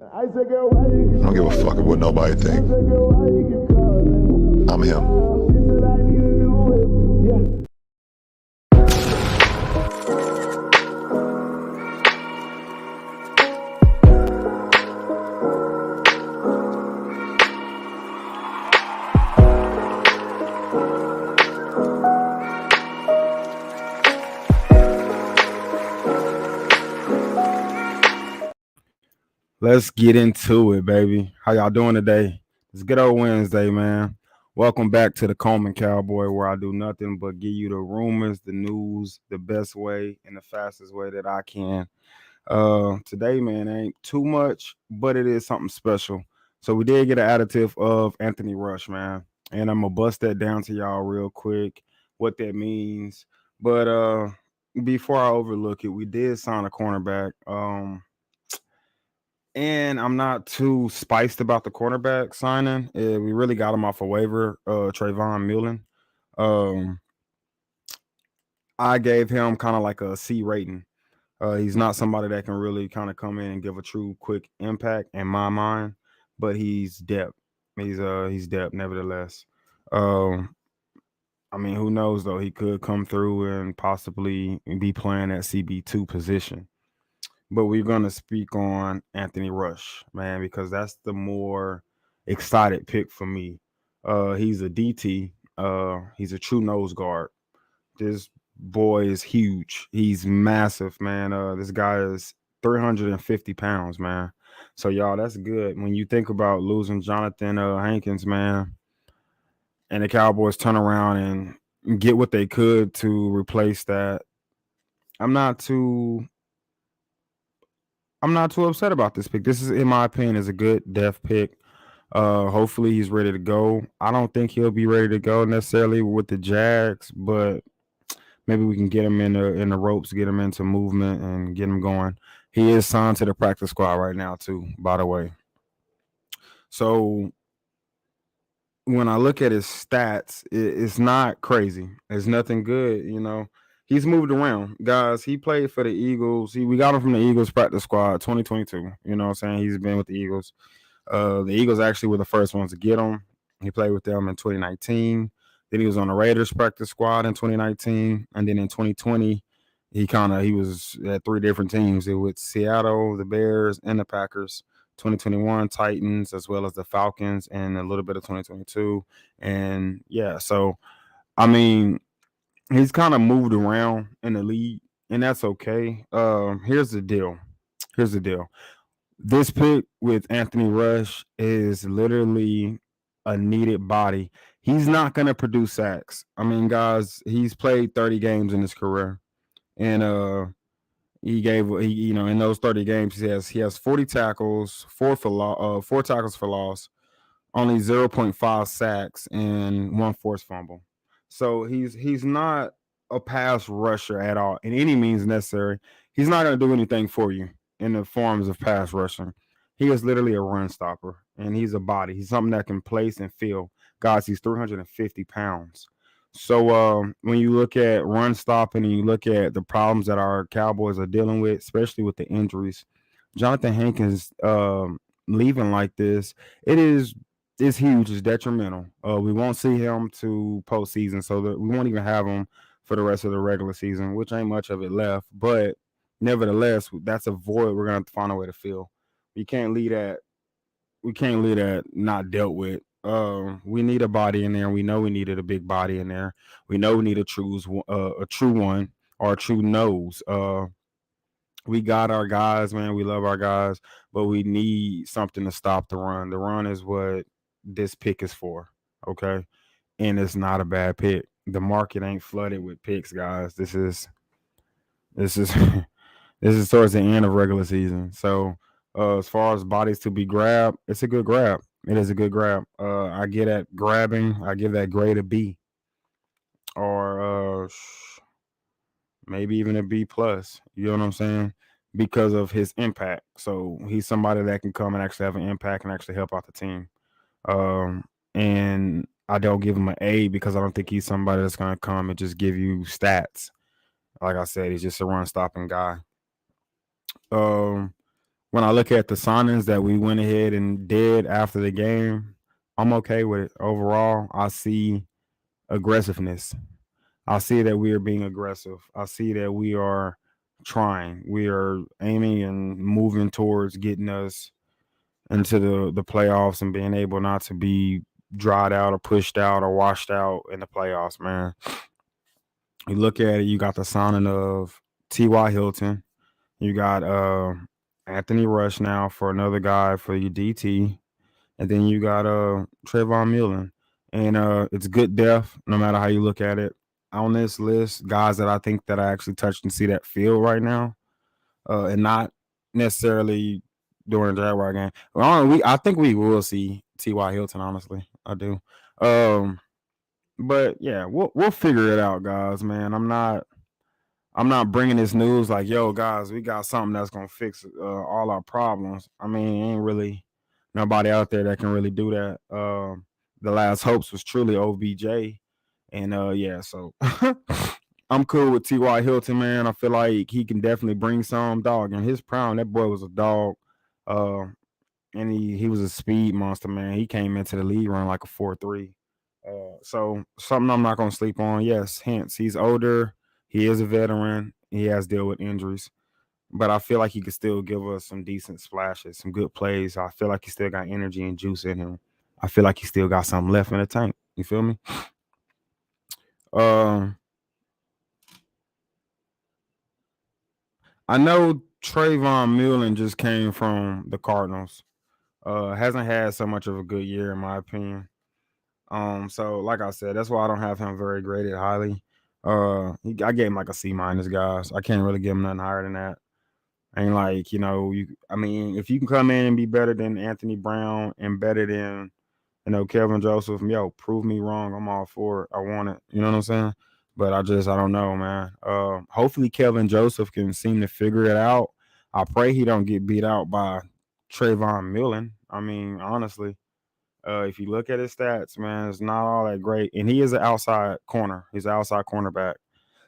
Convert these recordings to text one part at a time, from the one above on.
I don't give a fuck what nobody think. I'm him. Let's get into it, baby. How y'all doing today? It's good old Wednesday, man. Welcome back to the Coleman Cowboy, where I do nothing but give you the rumors, the news, the best way and the fastest way that I can. Today, man, ain't too much, but it is something special. So we did get an additive of Anthony Rush, man, and I'm gonna bust that down to y'all real quick, what that means. But before I overlook it, we did sign a cornerback. And I'm not too spiced about the cornerback signing. We really got him off a waiver, Trayvon Mullen. Um, I gave him kind of like a C rating. He's not somebody that can really kind of come in and give a true quick impact in my mind, but he's depth. He's depth nevertheless. Um, I mean, who knows though? He could come through and possibly be playing at CB2 position. But we're gonna speak on Anthony Rush, man, because that's the more excited pick for me. He's a DT. He's a true nose guard. This boy is huge. He's massive, man. This guy is 350 pounds, man. So y'all, that's good. When you think about losing Jonathan Hankins, man, and the Cowboys turn around and get what they could to replace that, I'm not too I'm not too upset about this pick. This is, in my opinion, is a good depth pick. Hopefully he's ready to go. I don't think he'll be ready to go necessarily with the Jags, but maybe we can get him in the ropes, get him into movement, and get him going. He is signed to the practice squad right now, too, by the way. So when I look at his stats, it's not crazy. It's nothing good, you know. He's moved around, guys. He played for the Eagles. We got him from the Eagles practice squad 2022. You know what I'm saying? He's been with the Eagles. The Eagles actually were the first ones to get him. He played with them in 2019. Then he was on the Raiders practice squad in 2019, and then in 2020, he was at three different teams. It was Seattle, the Bears, and the Packers. 2021 Titans, as well as the Falcons, and a little bit of 2022. And yeah, so I mean, he's kind of moved around in the league, and that's okay. Here's the deal. Here's the deal. This pick with Anthony Rush is literally a needed body. He's not going to produce sacks. I mean, guys, he's played 30 games in his career, and in those 30 games he has 40 tackles, four tackles for loss, only 0.5 sacks, and one forced fumble. So he's not a pass rusher at all in any means necessary. He's not going to do anything for you in the forms of pass rushing. He is literally a run stopper, and he's a body. He's something that can place and feel. Guys, he's 350 pounds. So when you look at run stopping and you look at the problems that our Cowboys are dealing with, especially with the injuries, Jonathan Hankins leaving like this, it's huge. It's detrimental. We won't see him to postseason, so that we won't even have him for the rest of the regular season, which ain't much of it left. But nevertheless, that's a void we're gonna have to find a way to fill. We can't leave that. We can't leave that not dealt with. We need a body in there. We know we needed a big body in there. We know we need a true one or a true nose. We got our guys, man. We love our guys, but we need something to stop the run. The run is what this pick is for. Okay. And it's not a bad pick. The market ain't flooded with picks, guys. This is this is towards the end of regular season. So as far as bodies to be grabbed, it's a good grab. It is a good grab. I get at grabbing, I give that grade a B or maybe even a B plus. You know what I'm saying? Because of his impact. So he's somebody that can come and actually have an impact and actually help out the team. And I don't give him an A because I don't think he's somebody that's gonna come and just give you stats. Like I said, he's just a run stopping guy. Um, when I look at the signings that we went ahead and did after the game, I'm okay with it. Overall, I see aggressiveness. I see that we are being aggressive. I see that we are trying. We are aiming and moving towards getting us into the playoffs and being able not to be dried out or pushed out or washed out in the playoffs, man. You look at it, you got the signing of T.Y. Hilton. You got Anthony Rush now for another guy for your DT. And then you got Trayvon Mullen. And it's good depth, no matter how you look at it. On this list, guys that I think that I actually touched and see that field right now, and not necessarily during the Jaguar game. I think we will see T.Y. Hilton, honestly. I do. But yeah, we'll figure it out, guys, man. I'm not bringing this news like, yo, guys, we got something that's gonna fix all our problems. I mean, ain't really nobody out there that can really do that. The last hopes was truly OBJ, and yeah, so I'm cool with T.Y. Hilton, man. I feel like he can definitely bring some dog. In his prime, that boy was a dog, uh, and he was a speed monster, man. He came into the league running like a 4.3. So something I'm not gonna sleep on. Yes, hence he's older. He is a veteran. He has dealt with injuries, but I feel like he could still give us some decent splashes, some good plays. I feel like he still got energy and juice in him. I feel like he still got something left in the tank. You feel me? Um, I know Trayvon Mullen just came from the Cardinals. Hasn't had so much of a good year in my opinion. So like I said, that's why I don't have him very graded highly. I gave him like a C-, guys. I can't really give him nothing higher than that. Ain't like, I mean, if you can come in and be better than Anthony Brown and better than, Kevin Joseph, yo, prove me wrong. I'm all for it. I want it. You know what I'm saying? But I don't know, man. Hopefully Kevin Joseph can seem to figure it out. I pray he don't get beat out by Trayvon Mullen. I mean, honestly, if you look at his stats, man, it's not all that great. And he is an outside corner. He's an outside cornerback.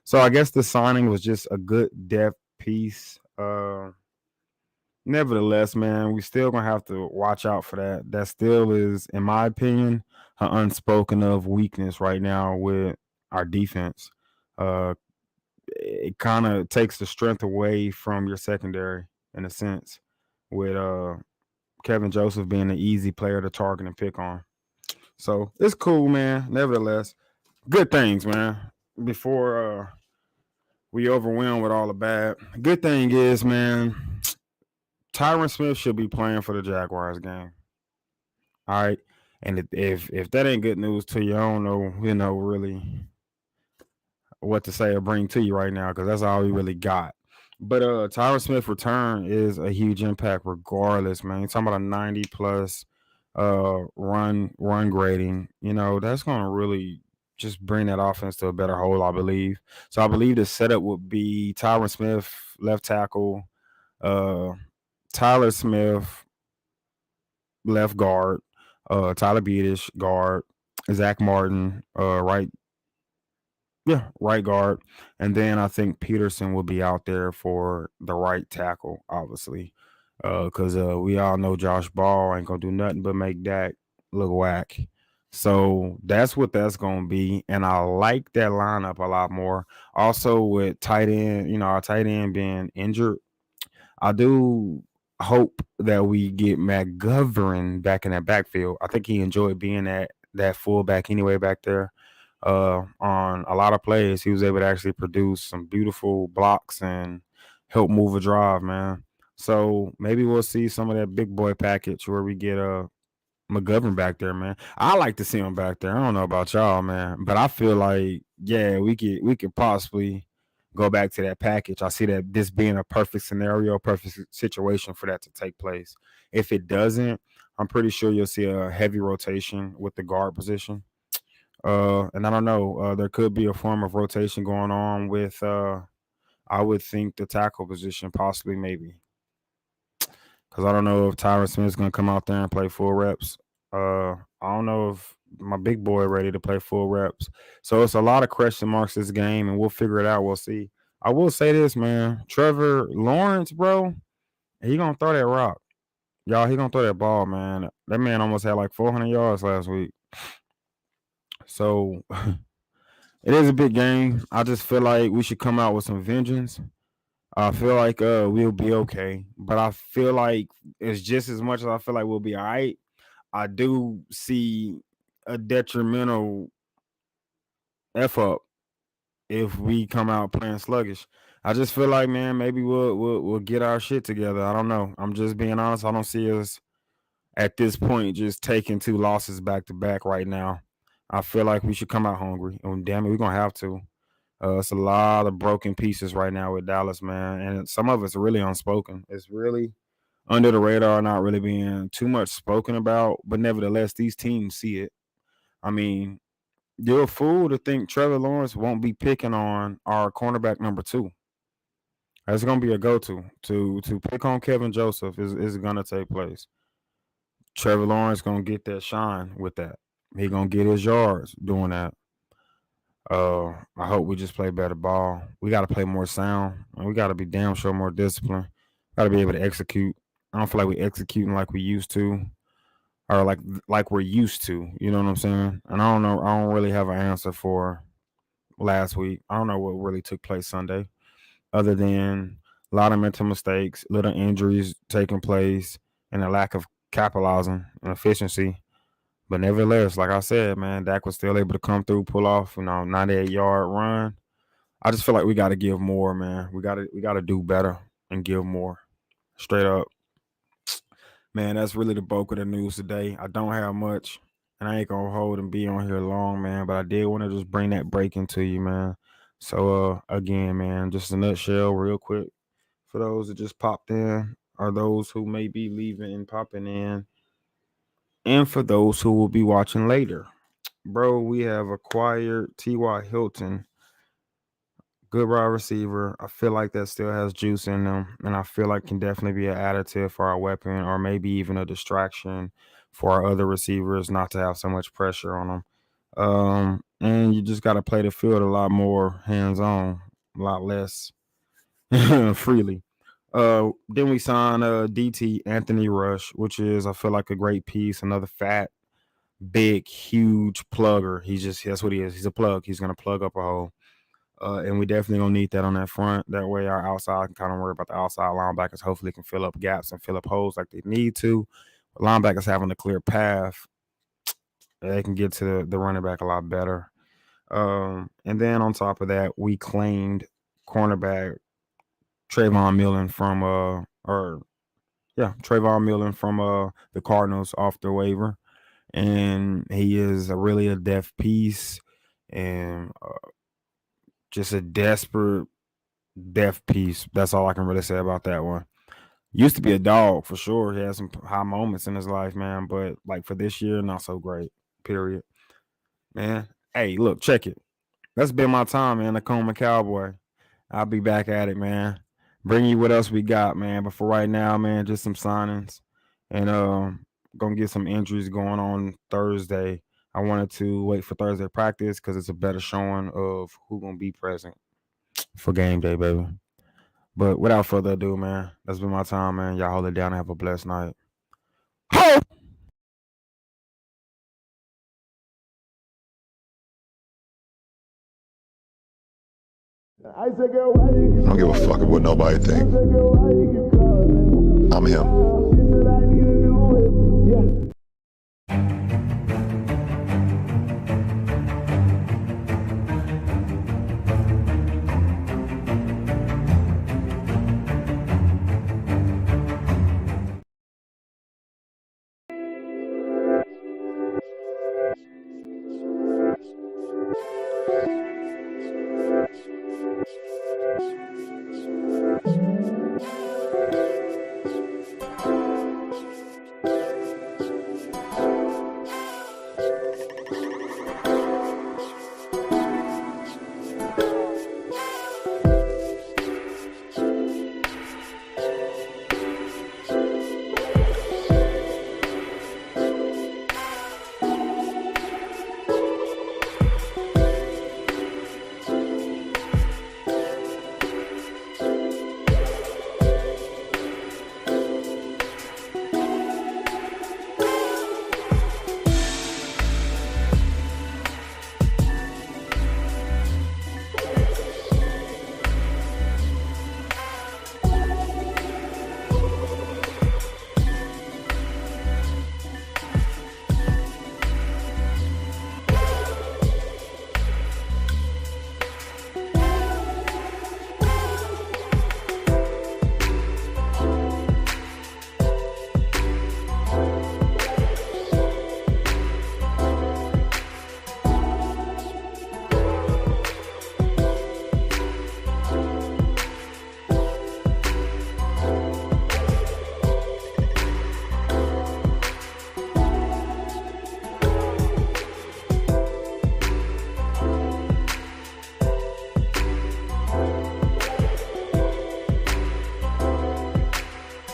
So I guess the signing was just a good depth piece. Nevertheless, man, we still gonna have to watch out for that. That still is, in my opinion, an unspoken of weakness right now with our defense. Uh, it kind of takes the strength away from your secondary in a sense, with Kevin Joseph being an easy player to target and pick on. So it's cool, man. Nevertheless, good things, man. Before we overwhelmed with all the bad, good thing is, man, Tyron Smith should be playing for the Jaguars game. All right, and if that ain't good news to you, I don't know, really what to say or bring to you right now because that's all we really got. But Tyron Smith return is a huge impact regardless, man. You're talking about a 90 plus run grading, that's gonna really just bring that offense to a better hole, I believe. So I believe the setup would be Tyron Smith, left tackle, Tyler Smith, left guard, Tyler Beatish, guard, Zach Martin, right guard, and then I think Peterson will be out there for the right tackle, obviously, because we all know Josh Ball ain't gonna do nothing but make Dak look whack. So that's what that's gonna be, and I like that lineup a lot more. Also with tight end, our tight end being injured, I do hope that we get McGovern back in that backfield. I think he enjoyed being that fullback anyway back there. On a lot of plays, he was able to actually produce some beautiful blocks and help move a drive, man. So maybe we'll see some of that big boy package where we get McGovern back there, man. I like to see him back there. I don't know about y'all, man, but I feel like we could possibly go back to that package. I see that this being a perfect scenario, perfect situation for that to take place. If it doesn't, I'm pretty sure you'll see a heavy rotation with the guard position. And I don't know, there could be a form of rotation going on with I would think the tackle position, possibly, maybe. Because I don't know if Tyron Smith's going to come out there and play full reps. I don't know if my big boy ready to play full reps. So it's a lot of question marks this game, and we'll figure it out. We'll see. I will say this, man. Trevor Lawrence, bro, He gonna throw that rock. Y'all, he gonna throw that ball, man. That man almost had like 400 yards last week. So it is a big game. I just feel like we should come out with some vengeance. I feel like we'll be okay. But I feel like it's just as much as I feel like we'll be all right. I do see a detrimental F up if we come out playing sluggish. I just feel like, man, maybe we'll get our shit together. I don't know. I'm just being honest. I don't see us at this point just taking 2 losses back to back right now. I feel like we should come out hungry. And damn it, we're gonna have to. It's a lot of broken pieces right now with Dallas, man, and some of it's really unspoken. It's really under the radar, not really being too much spoken about, but nevertheless, these teams see it. I mean, you're a fool to think Trevor Lawrence won't be picking on our cornerback number 2. That's gonna be a go-to. To pick on Kevin Joseph is gonna take place. Trevor Lawrence gonna get that shine with that. He gonna get his yards doing that. I hope we just play better ball. We got to play more sound, and we got to be damn sure more disciplined. Got to be able to execute. I don't feel like we executing like we used to, or like we're used to. You know what I'm saying? And I don't know. I don't really have an answer for last week. I don't know what really took place Sunday, other than a lot of mental mistakes, little injuries taking place, and a lack of capitalizing and efficiency. But nevertheless, like I said, man, Dak was still able to come through, pull off, 98-yard run. I just feel like we got to give more, man. We got to do better and give more. Straight up, man. That's really the bulk of the news today. I don't have much, and I ain't gonna hold and be on here long, man. But I did want to just bring that break into you, man. So, again, man, just a nutshell, real quick, for those that just popped in, or those who may be leaving and popping in, and for those who will be watching later. Bro, we have acquired T.Y. Hilton, good wide receiver. I feel like that still has juice in them, and I feel like can definitely be an additive for our weapon, or maybe even a distraction for our other receivers not to have so much pressure on them. And you just got to play the field a lot more hands-on, a lot less freely. Then we signed DT Anthony Rush, which is I feel like a great piece, another fat, big, huge plugger. That's what he is. He's a plug. He's gonna plug up a hole. And we definitely gonna need that on that front. That way our outside can kind of worry about the outside linebackers. Hopefully can fill up gaps and fill up holes like they need to. Linebackers having a clear path, they can get to the running back a lot better. And then on top of that, we claimed cornerback Trayvon Mullen from Trayvon Mullen from the Cardinals off the waiver. And he is really a depth piece and just a desperate depth piece. That's all I can really say about that one. Used to be a dog for sure. He had some high moments in his life, man. But like for this year, not so great. Period. Man. Hey, look, check it. That's been my time, man. The Coma Cowboy. I'll be back at it, man. Bring you what else we got, man. But for right now, man, just some signings. And gonna get some injuries going on Thursday. I wanted to wait for Thursday practice because it's a better showing of who gonna be present for game day, baby. But without further ado, man, that's been my time, man. Y'all hold it down and have a blessed night. Ho! I don't give a fuck what nobody think. I'm him.